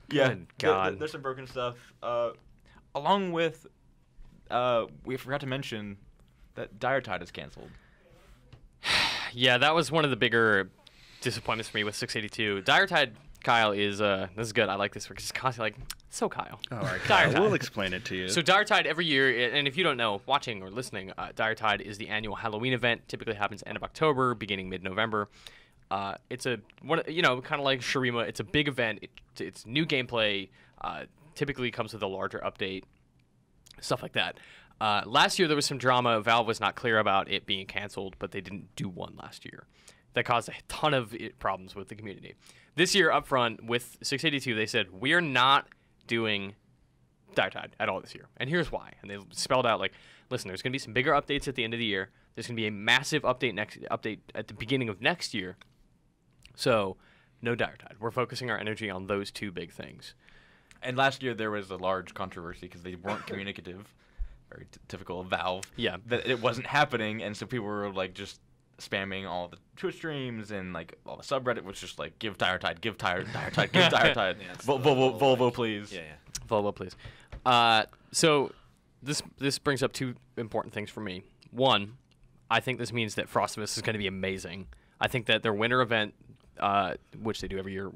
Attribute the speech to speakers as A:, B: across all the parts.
A: Good God.
B: There's some broken stuff. Along with, we forgot to mention that Diretide is canceled.
A: Yeah, that was one of the bigger disappointments for me with 682. Diretide, Kyle, is this is good. I like this because it's constantly like, so Kyle.
C: All right, Kyle,
A: Diretide.
C: we'll explain it to you.
A: So Diretide every year, and if you don't know, watching or listening, Diretide is the annual Halloween event. Typically happens end of October, beginning mid-November. It's a kind of like Shurima. It's a big event. It's new gameplay. Typically comes with a larger update, stuff like that. Last year there was some drama. Valve was not clear about it being canceled, but they didn't do one last year. That caused a ton of problems with the community. This year, up front, with 682, they said, we are not doing Diretide at all this year. And here's why. And they spelled out, like, listen, there's going to be some bigger updates at the end of the year. There's going to be a massive update at the beginning of next year. So, no Diretide. We're focusing our energy on those two big things.
B: And last year there was a large controversy because they weren't communicative. Very typical of Valve.
A: Yeah.
B: That it wasn't happening, and so people were, like, just spamming all the Twitch streams, and like all the subreddit was just like, give Diretide, give Diretide, give Diretide. Volvo, please.
D: Yeah.
A: Volvo, please. So this brings up two important things for me. One, I think this means that Frostivus is going to be amazing. I think that their winter event, which they do every year,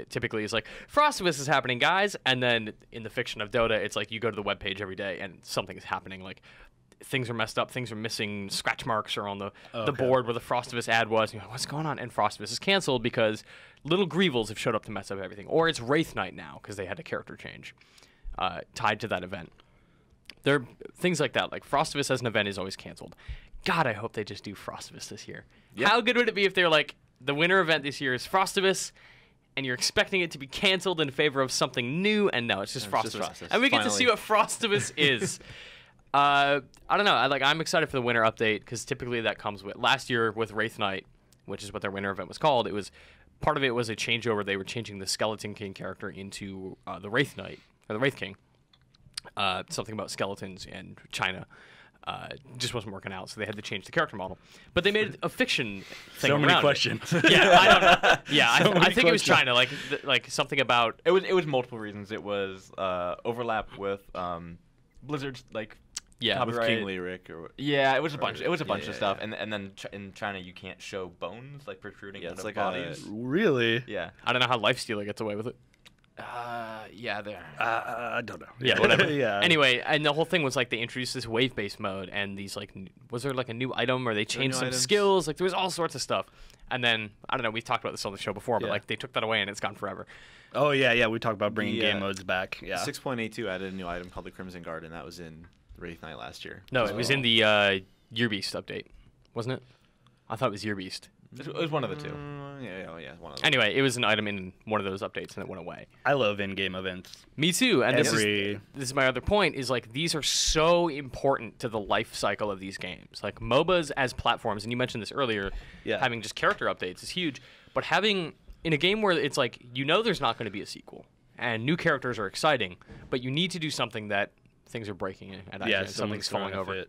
A: typically is like, Frostivus is happening, guys. And then in the fiction of Dota, it's like you go to the webpage every day and something is happening. Like, things are messed up, things are missing, scratch marks are on the board where the Frostivus ad was. And you're like, what's going on? And Frostivus is canceled because little Greevils have showed up to mess up everything. Or it's Wraith Night now because they had a character change tied to that event. There are things like that. Like, Frostivus as an event is always canceled. God, I hope they just do Frostivus this year. Yep. How good would it be if they're like, the winter event this year is Frostivus, and you're expecting it to be canceled in favor of something new, and no, it's just Frostivus. And we get to see what Frostivus is. I don't know. I'm excited for the winter update because typically that comes with last year with Wraith Night, which is what their winter event was called. It was part of it was a changeover. They were changing the Skeleton King character into the Wraith Knight or the Wraith King. Something about skeletons and China just wasn't working out, so they had to change the character model. But they made a fiction thing.
C: So many
A: around
C: questions.
A: Yeah, I don't know. Yeah, I think it was China. Like something about
B: it was multiple reasons. It was overlap with Blizzard's like.
A: Yeah,
D: with King Lyric or
B: it was a bunch. It was a bunch of stuff, and then in China you can't show bones like protruding out of
D: like
B: bodies.
C: Really?
B: Yeah.
A: I don't know how Lifestealer gets away with it.
B: Yeah, there.
C: I don't know.
A: Yeah, whatever.
C: Yeah.
A: Anyway, and the whole thing was like they introduced this wave-based mode, and these like, was there like a new item, or they changed some skills? Like there was all sorts of stuff. And then I don't know. We've talked about this on the show before, but like they took that away, and it's gone forever.
C: Oh yeah. We talked about bringing game modes back. Yeah.
D: 6.82 added a new item called the Crimson Guard, and that was in Wraith Night last year.
A: No, it was in the Year Beast update, wasn't it? I thought it was Year Beast.
B: It was one of the two.
D: Yeah, one of them.
A: Anyway, it was an item in one of those updates, and it went away.
C: I love in-game events.
A: Me too. And this is my other point, is like these are so important to the life cycle of these games. Like MOBAs as platforms, and you mentioned this earlier, having just character updates is huge. But having, in a game where it's like, there's not going to be a sequel, and new characters are exciting, but you need to do something that things are breaking and something's falling over.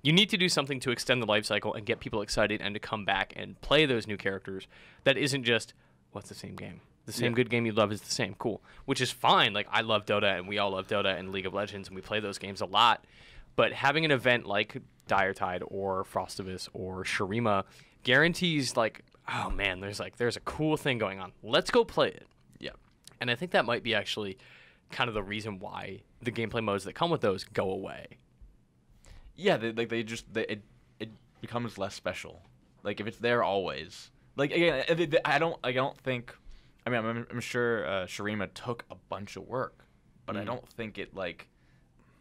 A: You need to do something to extend the life cycle and get people excited and to come back and play those new characters. That isn't just, what's the same game? The same good game you love is the same. Cool. Which is fine. Like, I love Dota, and we all love Dota and League of Legends, and we play those games a lot. But having an event like Diretide or Frostivus or Shurima guarantees, like, oh, man, there's a cool thing going on. Let's go play it. Yeah. And I think that might be actually kind of the reason why the gameplay modes that come with those go away.
B: Yeah, it becomes less special. Like if it's there always. Like again, I don't think. I mean, I'm sure Shurima took a bunch of work, but I don't think it like.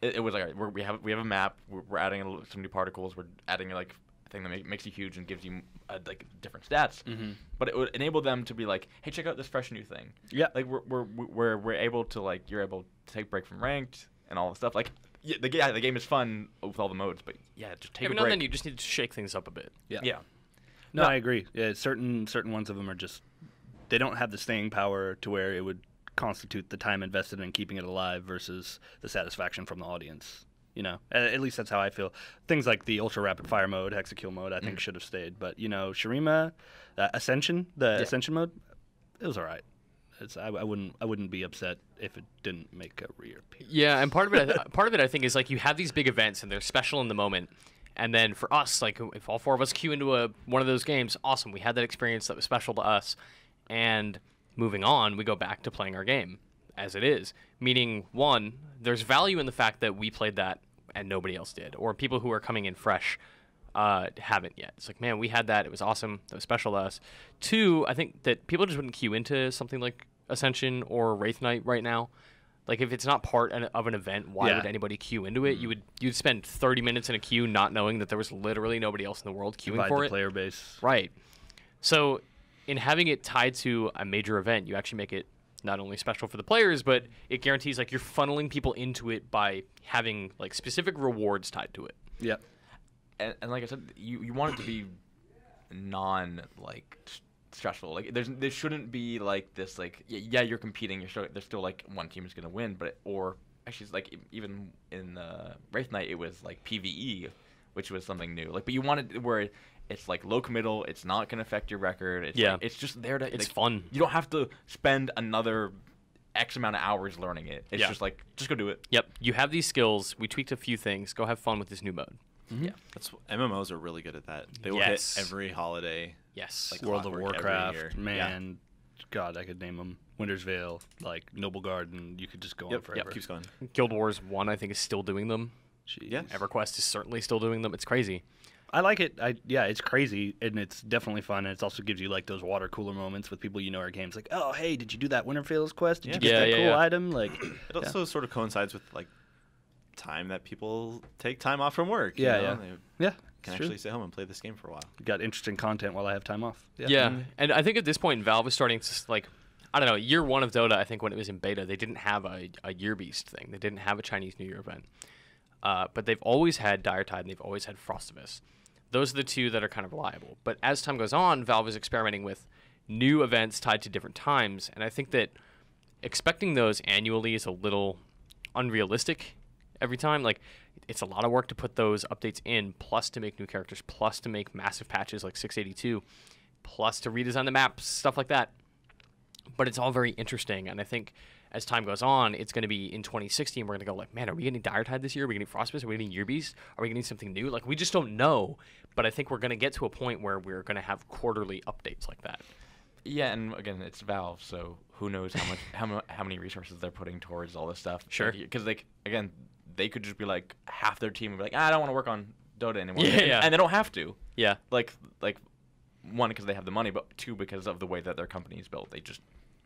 B: It was like we have a map. We're adding some new particles. We're adding like a thing that makes you huge and gives you like different stats. Mm-hmm. But it would enable them to be like, hey, check out this fresh new thing. Yeah. Like we're able to like you're able to take a break from ranked and all the stuff like. Yeah, the game is fun with all the modes, but just take a break.
A: Every now and then you just need to shake things up a bit.
C: Yeah. No, I agree. Yeah, certain ones of them are just they don't have the staying power to where it would constitute the time invested in keeping it alive versus the satisfaction from the audience. At least that's how I feel. Things like the ultra rapid fire mode, hexakill mode, I think should have stayed. But Shurima, Ascension, Ascension mode, it was all right. I wouldn't be upset if it didn't make a reappearance.
A: Yeah, and part of it I think is like you have these big events and they're special in the moment, and then for us, like if all 4 of us queue into one of those games, awesome, we had that experience that was special to us, and moving on, we go back to playing our game as it is. Meaning, one, there's value in the fact that we played that and nobody else did, or people who are coming in fresh haven't yet. It's like, man, we had that. It was awesome. That was special to us. 2, I think that people just wouldn't queue into something like Ascension or Wraith Knight right now. Like, if it's not part of an event, why would anybody queue into it? You'd spend 30 minutes in a queue not knowing that there was literally nobody else in the world queuing
C: Divide
A: for
C: the
A: it.
C: player base.
A: Right. So, in having it tied to a major event, you actually make it not only special for the players, but it guarantees like you're funneling people into it by having like specific rewards tied to it.
C: Yep.
B: And like I said, you want it to be stressful. Like there shouldn't be like this like yeah you're competing. There's still like one team is gonna win, or actually it's like even in Wraith Knight it was like PvE, which was something new. Like but you want it where it's like low committal. It's not gonna affect your record. It's like, it's just there to.
A: It's
B: like,
A: fun.
B: You don't have to spend another X amount of hours learning it. It's just like just go do it.
A: Yep. You have these skills. We tweaked a few things. Go have fun with this new mode.
B: Mm-hmm. Yeah.
D: MMOs are really good at that. They will hit every holiday.
A: Yes.
D: Like
C: World of Warcraft,
D: year.
C: man. God, I could name them. Winter's Veil, like Noble Garden. You could just go on forever.
D: Yep, keeps going.
A: Guild Wars 1, I think, is still doing them.
C: Jeez.
D: Yes.
A: EverQuest is certainly still doing them. It's crazy.
C: I like it. It's crazy, and it's definitely fun, and it also gives you like those water cooler moments with people you know our games. Like, oh, hey, did you do that Winterfell's quest? Did you get that cool item? Like,
D: it also sort of coincides with like time that people take time off from work.
C: Yeah,
D: you know?
C: Yeah.
D: Can actually stay home and play this game for a while.
C: Got interesting content while I have time off.
A: Yeah. And I think at this point, Valve is starting to like, I don't know, year 1 of Dota, I think when it was in beta, they didn't have a Year Beast thing. They didn't have a Chinese New Year event. But they've always had Diretide and they've always had Frostivus. Those are the 2 that are kind of reliable. But as time goes on, Valve is experimenting with new events tied to different times. And I think that expecting those annually is a little unrealistic every time. Like, it's a lot of work to put those updates in, plus to make new characters, plus to make massive patches like 682, plus to redesign the maps, stuff like that. But it's all very interesting, and I think as time goes on, it's going to be in 2016, we're going to go like, man, are we getting Diretide this year? Are we getting Frostbite? Are we getting Year Beast? Are we getting something new? Like, we just don't know, but I think we're going to get to a point where we're going to have quarterly updates like that.
B: Yeah, and again, it's Valve, so who knows how many resources they're putting towards all this stuff.
A: Sure.
B: Because, like, again, they could just be like, half their team would be like, I don't want to work on Dota anymore.
A: Yeah.
B: And they don't have to.
A: Yeah.
B: Like 1, because they have the money, but 2, because of the way that their company is built.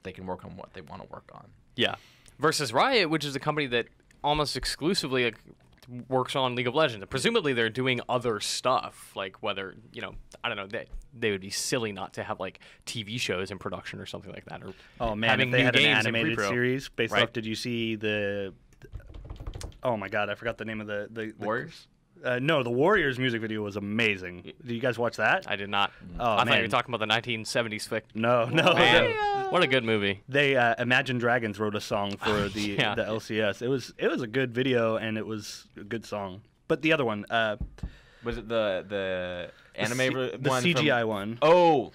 B: They can work on what they want to work on.
A: Yeah. Versus Riot, which is a company that almost exclusively works on League of Legends. Presumably they're doing other stuff, like whether, I don't know, they would be silly not to have like TV shows in production or something like that. Or
C: oh man,
A: having
C: if they
A: new
C: had an
A: games in
C: animated
A: pre-pro.
C: series based
A: Right.
C: off, did you see the oh my god, I forgot the name of the
B: Warriors?
C: No, the Warriors music video was amazing. Did you guys watch that?
A: I did not.
C: Oh,
A: I thought you
C: man.
A: were talking about the 1970s fic.
C: No.
A: Man, what a good movie.
C: They Imagine Dragons wrote a song for the
A: Yeah.
C: the LCS. It was a good video and it was a good song. But the other one,
B: Was it the anime
C: the
B: one?
C: CGI one.
B: Oh.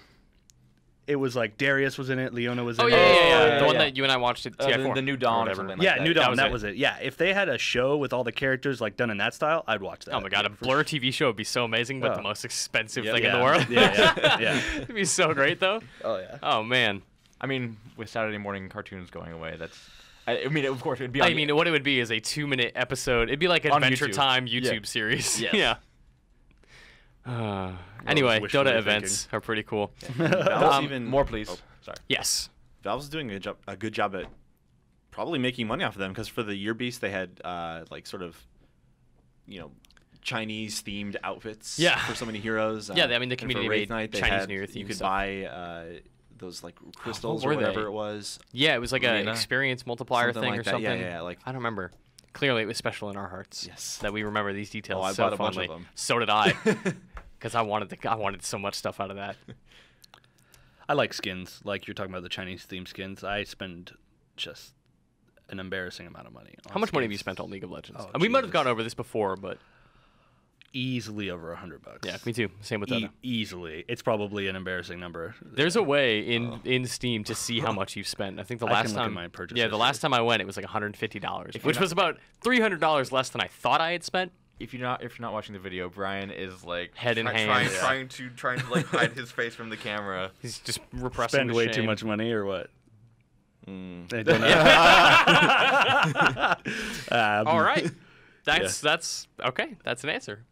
C: It was like Darius was in it, Leona was in
A: Oh,
C: it.
A: yeah. The one
B: yeah.
A: that you and I watched at TI4.
B: The New Dawn or
A: whatever.
B: something like
C: Yeah,
B: that.
C: New Dawn, that
A: was
C: was it. Yeah, if they had a show with all the characters like done in that style, I'd watch that.
A: Oh my god, a Blur TV show would be so amazing, but the most expensive thing in the
C: Yeah.
A: world.
C: Yeah.
A: It'd be so great, though.
C: Oh yeah.
A: Oh, man.
B: I mean, with Saturday morning cartoons going away, I mean, of course, it would be.
A: I mean, what it would be is a 2-minute episode. It'd be like
B: On
A: Adventure
B: YouTube.
A: Time YouTube
B: Yeah.
A: series.
B: Yes.
A: Yeah. Anyway,
C: wishful
A: Dota
C: thinking.
A: events are pretty cool.
D: Valve's even
B: more, please.
D: Oh,
B: Sorry.
A: Yes.
D: Valve's doing a good job at probably making money off of them, because for the Year Beast they had like sort of, Chinese themed outfits
A: Yeah.
D: for so many heroes.
A: Yeah, I mean, the
D: and for
A: community
D: Wraith
A: made
D: Knight, they
A: Chinese
D: had-
A: New Year
D: You
A: themed
D: could
A: stuff.
D: buy those like crystals
A: were
D: or whatever
A: they?
D: it was.
A: Yeah, it was like an
B: Arena?
A: experience multiplier
D: Something
A: thing
D: like
A: or
D: that.
A: something.
D: Yeah, like
A: I don't remember. Clearly, it was special in our hearts.
D: Yes.
A: That we remember these details
D: I
A: so
D: bought a bunch of
A: fondly.
D: them.
A: So did I. Because I wanted so much stuff out of that.
C: I like skins. Like you're talking about the Chinese themed skins. I spend just an embarrassing amount of money. On
A: How much money have you
C: skins.
A: spent on League of Legends?
C: Oh,
A: And we might have
C: Jesus.
A: gone over this before, but
C: easily over $100.
A: Yeah, me too. Same with Dota.
C: Easily. It's probably an embarrassing number.
A: There's a way in Steam to see how much you've spent. I think the
C: I
A: last
C: can look at
A: time,
C: my purchase
A: the
C: history.
A: last time I went, it was like $150,
B: If
A: which
B: you're
A: was about $300 less than I thought I had spent.
B: If you're not watching the video, Brian is like
A: Head in hand.
B: trying to like hide his face from the camera.
A: He's just repressing
C: Spend
A: the
C: way too
A: shame.
C: much money or what? I don't know.
A: All right, that's okay. That's an answer.